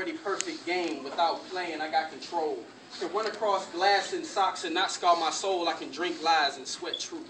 already perfect game. Without playing, I got control. Can run across glass and socks and not scar my soul. I can drink lies and sweat truth.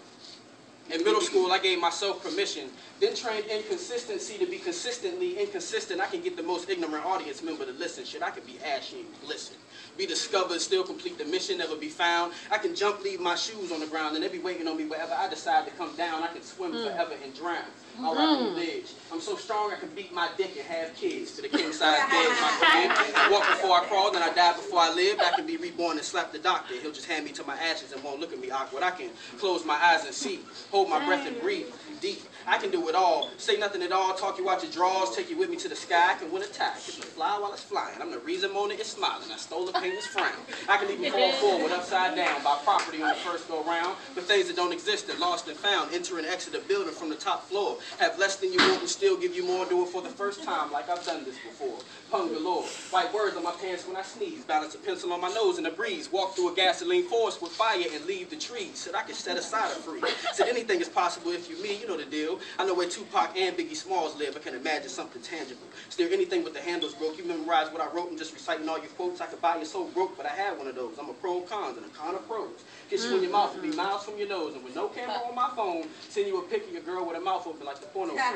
In middle school, I gave myself permission, then trained inconsistency to be consistently inconsistent. I can get the most ignorant audience member to listen. Shit, I could be ashy and glisten. Be discovered, still complete the mission, never be found. I can jump, leave my shoes on the ground, and they be waiting on me wherever I decide to come down. I can swim forever and drown. I'll rock on the ledge. I'm so strong I can beat my dick and have kids. To the king-size bed is my crib. I walk before I crawl, then I die before I lived. I can be reborn and slap the doctor. He'll just hand me to my ashes and won't look at me awkward. I can close my eyes and see, hold my breath and breathe deep. I can do it all. Say nothing at all. Talk you out your drawers. Take you with me to the sky. I can win a tie. Kiss the fly while it's flying. I'm the reason Mona is smiling. I stole the painter's frown. I can even fall forward upside down. Buy property on the first go round. But things that don't exist, they're lost and found. Enter and exit a building from the top floor. Have less than you want and still give you more. Do it for the first time like I've done this before. Pun galore. White words on my pants when I sneeze. Balance a pencil on my nose in the breeze. Walk through a gasoline forest with fire and leave the trees. Said I can set aside a free. Said anything is possible if you me. You know the deal. I know where Tupac and Biggie Smalls live. I can imagine something tangible. Steer anything with the handles broke. You memorize what I wrote and just reciting all your quotes. I could buy your soul broke, but I had one of those. I'm a pro cons and a con of pros. Kiss you in your mouth and be miles from your nose. And with no camera on my phone, send you a pic of your girl with her mouth open like the porno show.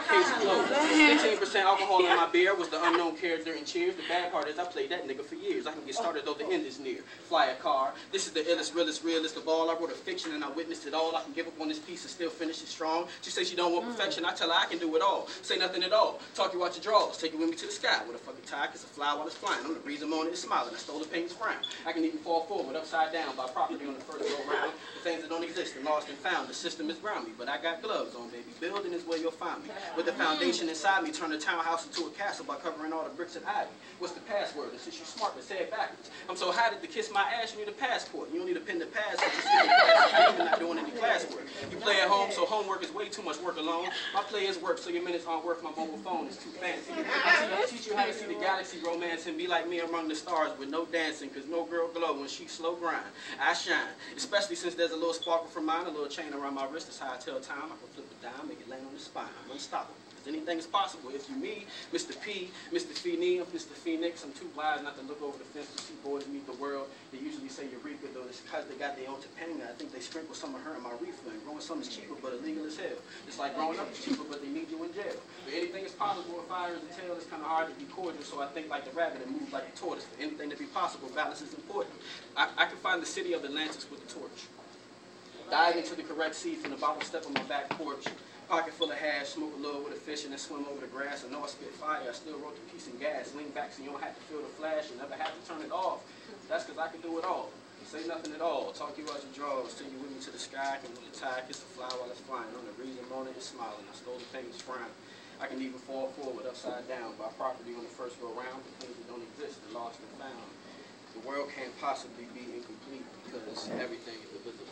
Case closed. 15% alcohol in my beer was the unknown character in Cheers. The bad part is I played that nigga for years. I can get started though the end is near. Fly a car. This is the illest, realest of all. I wrote a fiction and I witnessed it all. I can give up on this piece and still finish it strong. She says she don't want perfection. I tell her I can do it all. Say nothing at all. Talk you out your drawers. Take you with me to the sky with a fucking tie. Kiss a fly while it's flying. I'm the reason Mona is smiling. I stole the painter's frown. I can even fall forward upside down by property on the first go round. The things that don't exist and lost and found. The system is around me, but I got gloves on, baby. Building is where you'll find me. With the foundation inside me, turn the townhouse into a castle by covering all the bricks and ivy. What's the password? And since you're smart, but say it backwards. I'm so high that to kiss my ass, you need a passport. You don't need a pen to pass. You're even not doing any classwork. You play at home, so homework is way too much work alone. My players work, so your minutes aren't worth my mobile phone. It's too fancy. I teach you how to see the galaxy romance and be like me among the stars with no dancing, because no girl glow when she slow grind. I shine, especially since there's a little sparkle from mine, a little chain around my wrist. That's how I tell time. I can flip a dime, make it land on the spine. I'm unstoppable. Anything is possible if you me, Mr. P, Mr. Feeney, Mr. Phoenix. I'm too wise not to look over the fence to see boys meet the world. They usually say Eureka, though it's because they got their own Topanga. I think they sprinkle some of her in my reefer. And growing some is cheaper, but illegal as hell. It's like growing up is cheaper, but they need you in jail. But anything is possible if fire is a tail. It's kind of hard to be cordial, so I think like the rabbit and move like the tortoise. For anything to be possible, balance is important. I can find the city of Atlantis with a torch. Dive into the correct seat from the bottom step on my back porch. Pocket full of hash, smoke a little with a fish and then swim over the grass. I know I spit fire, I still wrote the piece in gas. Lean back so you don't have to feel the flash. You never have to turn it off. That's because I can do it all. Say nothing at all. Talk you out your drawers. Take you with me to the sky. I can win a tie, kiss a fly while it's flying. I'm the reason Mona is smiling. I stole the painter's frown. I can even fall forward upside down. Buy property on the first go round. The things that don't exist are lost and found. The world can't possibly be incomplete because everything is divisible.